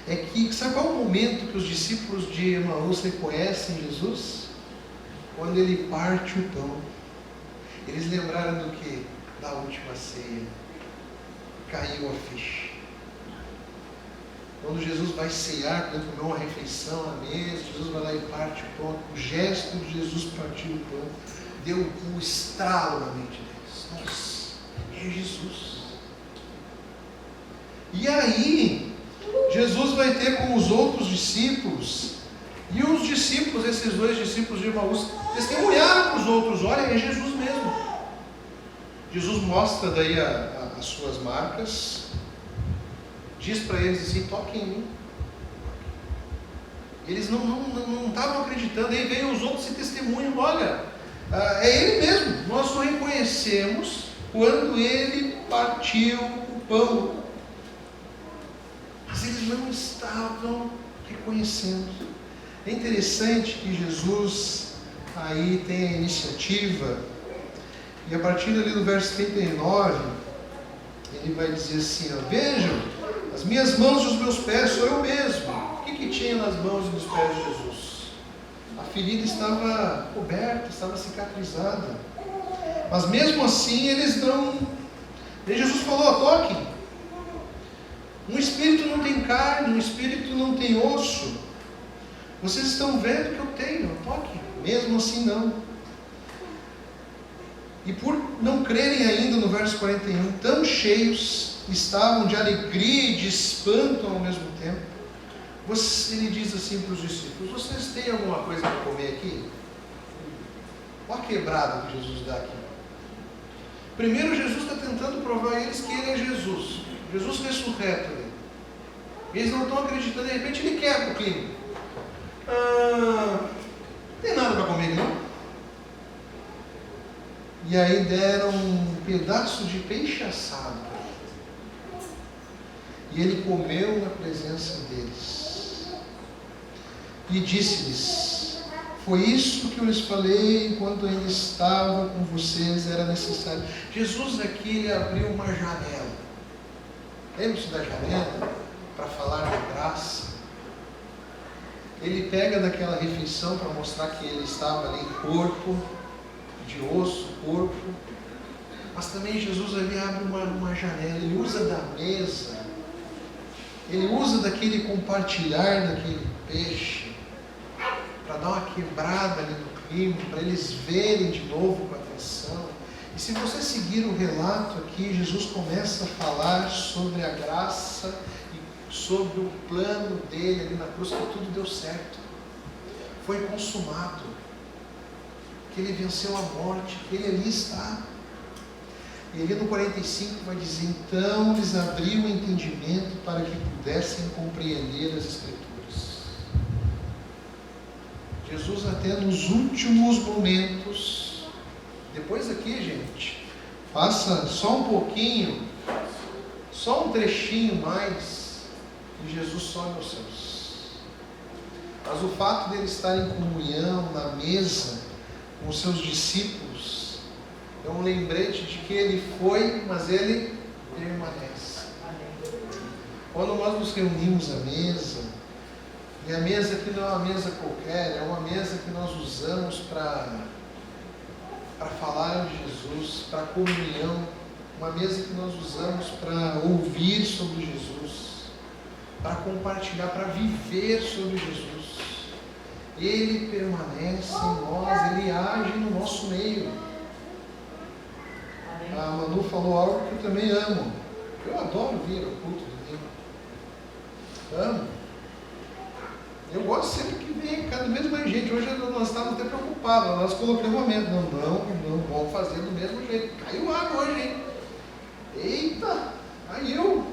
é que, sabe qual é o momento que os discípulos de Emaús reconhecem Jesus? Quando ele parte o pão. Eles lembraram do que? Da última ceia. Caiu a ficha. Quando Jesus vai ceiar, quando comer uma refeição à mesa, Jesus vai lá e parte o pão. O gesto de Jesus partir o pão deu um estralo na mente deles. Nossa, é Jesus. E aí, Jesus vai ter com os outros discípulos, e os discípulos, esses dois discípulos de Emaús, testemunharam para os outros: olha, é Jesus mesmo. Jesus mostra daí as suas marcas, diz para eles assim: toquem em mim. Eles não estavam acreditando. Aí veio os outros e testemunham: olha, é Ele mesmo, nós o reconhecemos quando Ele partiu o pão. Mas eles não estavam reconhecendo. É interessante que Jesus aí tem a iniciativa, e a partir ali do verso 39, ele vai dizer assim: ó, vejam, as minhas mãos e os meus pés, sou eu mesmo. O que tinha nas mãos e nos pés de Jesus? A ferida estava coberta, estava cicatrizada. Mas mesmo assim eles não... E Jesus falou: toquem. Um espírito não tem carne, um espírito não tem osso. Vocês estão vendo que eu tenho, eu estou aqui. Mesmo assim não. E por não crerem ainda no verso 41, tão cheios estavam de alegria e de espanto ao mesmo tempo. Ele diz assim para os discípulos: vocês têm alguma coisa para comer aqui? Olha a quebrada que Jesus dá aqui. Primeiro, Jesus está tentando provar a eles que Ele é Jesus. Jesus ressurreto. Eles não estão acreditando, de repente Ele quebra o clima. Não tem nada para comer aqui, não? E aí deram um pedaço de peixe assado. E Ele comeu na presença deles. E disse-lhes: foi isso que eu lhes falei enquanto ainda estava com vocês, era necessário. Jesus aqui, Ele abriu uma janela. Lembra-se da janela? Para falar de graça. Ele pega daquela refeição para mostrar que Ele estava ali em corpo, de osso, corpo. Mas também Jesus ali abre uma janela. Ele usa da mesa. Ele usa daquele compartilhar daquele peixe para dar uma quebrada ali no clima, para eles verem de novo com atenção. E se você seguir o relato aqui, Jesus começa a falar sobre a graça e sobre o plano dele ali na cruz, que tudo deu certo. Foi consumado. Que ele venceu a morte, que ele ali está. E ali no 45 vai dizer: então lhes abriu o entendimento para que pudessem compreender as Escrituras. Jesus até nos últimos momentos, depois aqui, gente, faça só um pouquinho, só um trechinho mais, e Jesus sobe aos céus. Mas o fato dele estar em comunhão, na mesa, com os seus discípulos, é um lembrete de que ele foi, mas ele permanece. Quando nós nos reunimos à mesa, e a mesa aqui não é uma mesa qualquer, é uma mesa que nós usamos para falar de Jesus, para comunhão, uma mesa que nós usamos para ouvir sobre Jesus, para compartilhar, para viver sobre Jesus. Ele permanece em nós, Ele age no nosso meio. A Manu falou algo que eu também amo. Eu adoro vir ao culto domingo. Amo. Eu gosto sempre que vem cada vez mais gente. Hoje nós estávamos até preocupados. Nós colocamos uma meta. Não vamos fazer do mesmo jeito. Caiu água hoje, hein? Eita! Caiu!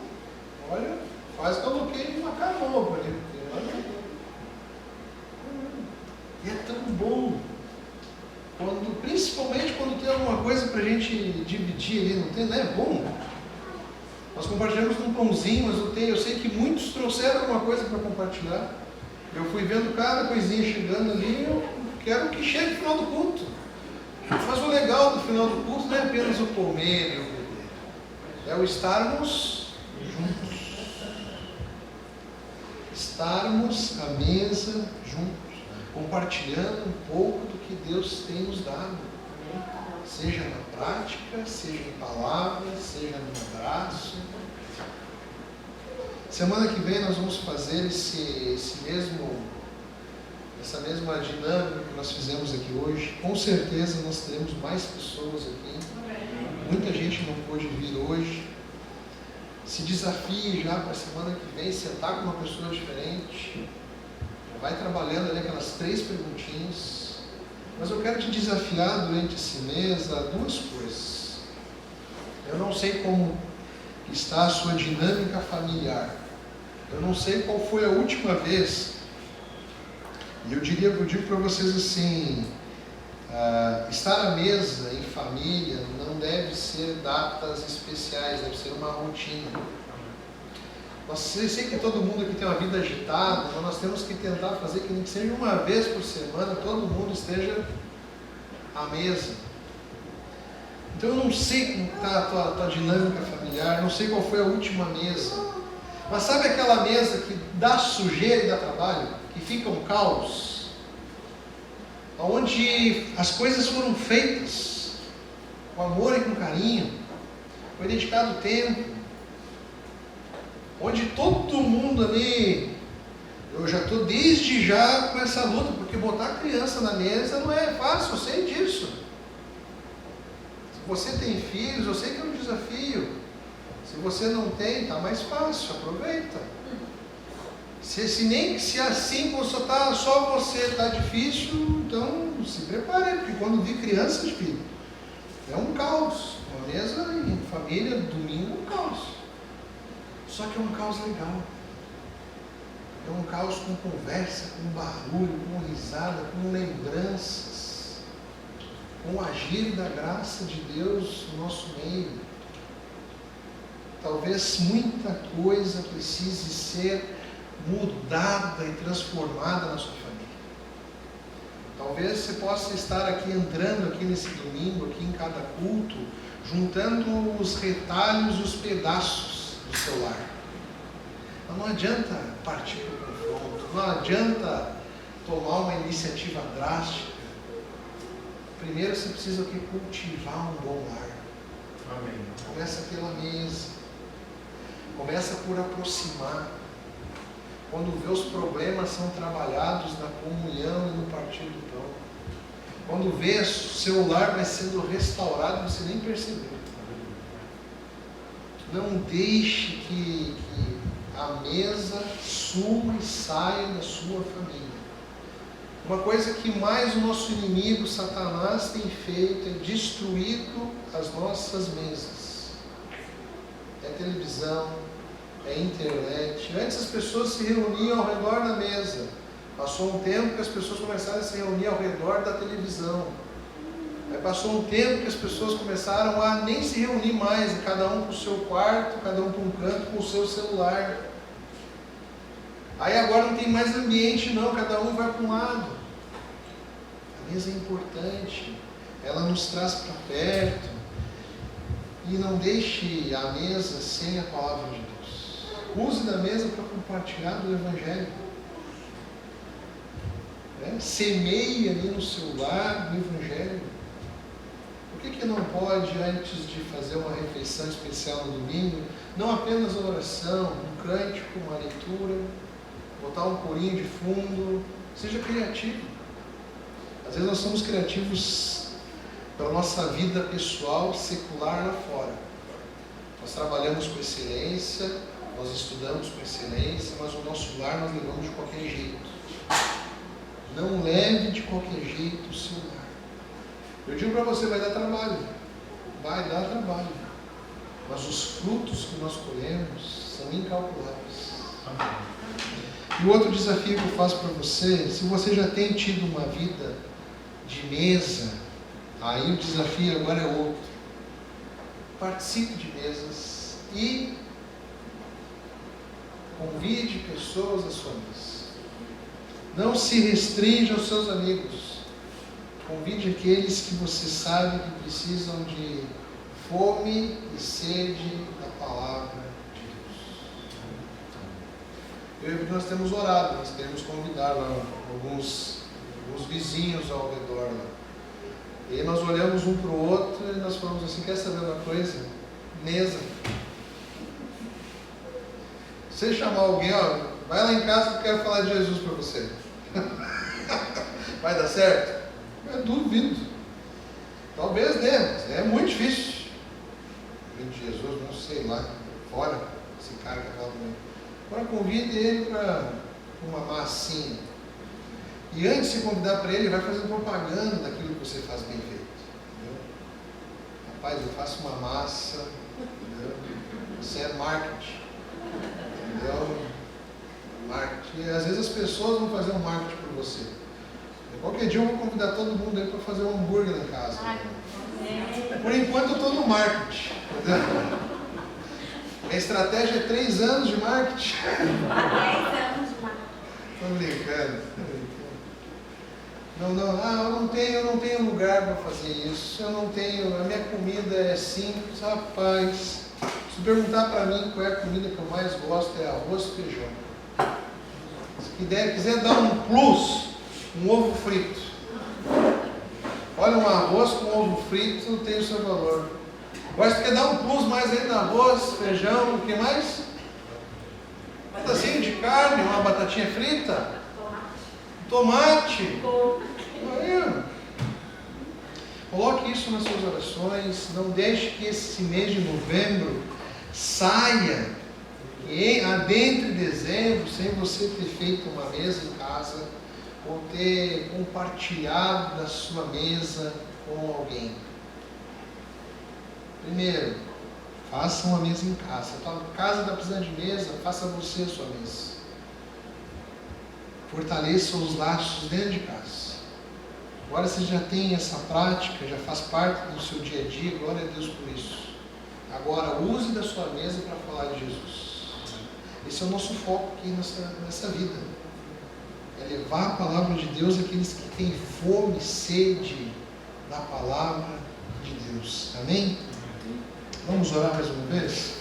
Olha, quase coloquei uma canoa ali. E é tão bom, principalmente quando tem alguma coisa para a gente dividir ali, não é bom? Nós compartilhamos num pãozinho, mas eu sei que muitos trouxeram alguma coisa para compartilhar. Eu fui vendo cada coisinha chegando ali, eu quero que chegue no final do culto. Mas o legal do final do culto não é apenas o comer e o beber, é o estarmos juntos. Estarmos à mesa juntos, compartilhando um pouco do que Deus tem nos dado, seja na prática, seja em palavras, seja no abraço. Semana que vem nós vamos fazer essa mesma dinâmica que nós fizemos aqui hoje. Com certeza nós teremos mais pessoas aqui. Muita gente não pôde vir hoje. Se desafie já para a semana que vem, sentar com uma pessoa diferente. Vai trabalhando ali aquelas 3 perguntinhas. Mas eu quero te desafiar durante esse mês a 2 coisas. Eu não sei como está a sua dinâmica familiar. Eu não sei qual foi a última vez. E eu digo para vocês assim, estar à mesa em família não deve ser datas especiais, deve ser uma rotina. Eu sei que todo mundo aqui tem uma vida agitada, mas nós temos que tentar fazer que seja uma vez por semana, todo mundo esteja à mesa. Então eu não sei como está a tua dinâmica familiar, não sei qual foi a última mesa. Mas sabe aquela mesa que dá sujeira e dá trabalho? Que fica um caos? Onde as coisas foram feitas com amor e com carinho, foi dedicado tempo. onde todo mundo ali, eu já estou desde já com essa luta, porque botar a criança na mesa não é fácil, eu sei disso. Se você tem filhos, eu sei que é um desafio. Se você não tem, está mais fácil, aproveita. Se assim, quando só você está difícil, então se prepare, porque quando vi crianças, filho, é um caos. Uma mesa em família, domingo, é um caos. Só que é um caos legal. É um caos com conversa, com barulho, com risada, com lembranças, com o agir da graça de Deus no nosso meio. Talvez muita coisa precise ser mudada e transformada na sua família. Talvez você possa estar aqui entrando aqui nesse domingo, aqui em cada culto, juntando os retalhos e os pedaços do seu lar. Mas não adianta partir para o confronto, não adianta tomar uma iniciativa drástica. Primeiro você precisa aqui cultivar um bom lar. Amém. Começa pela mesa. Começa por aproximar. Quando vê os problemas são trabalhados na comunhão e no partir do pão. Quando vê o seu lar vai sendo restaurado, você nem percebeu. Não deixe que a mesa suma e saia da sua família. Uma coisa que mais o nosso inimigo, Satanás, tem feito é destruído as nossas mesas. É televisão, é internet. Antes as pessoas se reuniam ao redor da mesa. Passou um tempo que as pessoas começaram a se reunir ao redor da televisão. Aí passou um tempo que as pessoas começaram a nem se reunir mais, cada um para o seu quarto, cada um para um canto com o seu celular. Aí agora não tem mais ambiente não, cada um vai para um lado. A mesa é importante, ela nos traz para perto. E não deixe a mesa sem a palavra de Deus. Use da mesa para compartilhar do Evangelho. Semeie ali no seu lar o Evangelho. Por que não pode, antes de fazer uma refeição especial no domingo, não apenas uma oração, um cântico, uma leitura, botar um corinho de fundo, seja criativo. Às vezes nós somos criativos para a nossa vida pessoal, secular lá fora. Nós trabalhamos com excelência, nós estudamos com excelência, mas o nosso lar nós levamos de qualquer jeito. Não leve de qualquer jeito o seu lar. Eu digo para você, vai dar trabalho. Vai dar trabalho. Mas os frutos que nós colhemos são incalculáveis. E o outro desafio que eu faço para você, se você já tem tido uma vida de mesa, aí o desafio agora é outro. Participe de mesas e convide pessoas à sua mesa. Não se restrinja aos seus amigos. Convide aqueles que você sabe que precisam de fome e sede da palavra de Deus. Eu e nós temos orado, nós queremos convidar lá alguns vizinhos ao redor lá. E aí nós olhamos um para o outro e nós falamos assim, quer saber uma coisa? Mesa. Se você chamar alguém, vai lá em casa que eu quero falar de Jesus para você. Vai dar certo? Eu duvido. Talvez dê, mas é muito difícil. De Jesus, não sei lá, fora esse cara que fala comigo. Agora convide ele para uma massinha. E antes de convidar para ele, vai fazer propaganda daquilo que você faz bem feito. Entendeu? Rapaz, eu faço uma massa. Entendeu? Você é marketing. Entendeu? Marketing. E às vezes as pessoas vão fazer um marketing por você. Qualquer dia eu vou convidar todo mundo aí para fazer um hambúrguer na casa. Por enquanto eu estou no marketing. Entendeu? A estratégia é 3 anos de marketing. 10 anos de marketing. Estou brincando. Eu não tenho lugar para fazer isso. Eu não tenho, a minha comida é simples, rapaz. Se perguntar para mim qual é a comida que eu mais gosto, é arroz e feijão. Se quiser dar um plus, um ovo frito. Olha, um arroz com ovo frito tem o seu valor. Agora, se quer dar um plus mais ainda, arroz, feijão, o que mais? Um pedacinho de carne, uma batatinha frita, tomate. Coloque isso nas suas orações. Não deixe que esse mês de novembro saia e adentre dezembro sem você ter feito uma mesa em casa ou ter compartilhado da sua mesa com alguém. Primeiro, faça uma mesa em casa. Se a tua casa está precisando de mesa, faça você a sua mesa. Fortaleça os laços dentro de casa. Agora você já tem essa prática, já faz parte do seu dia a dia, glória a Deus por isso. Agora use da sua mesa para falar de Jesus. Esse é o nosso foco aqui nessa vida. É levar a palavra de Deus àqueles que têm fome e sede da palavra de Deus. Amém? Vamos orar mais uma vez?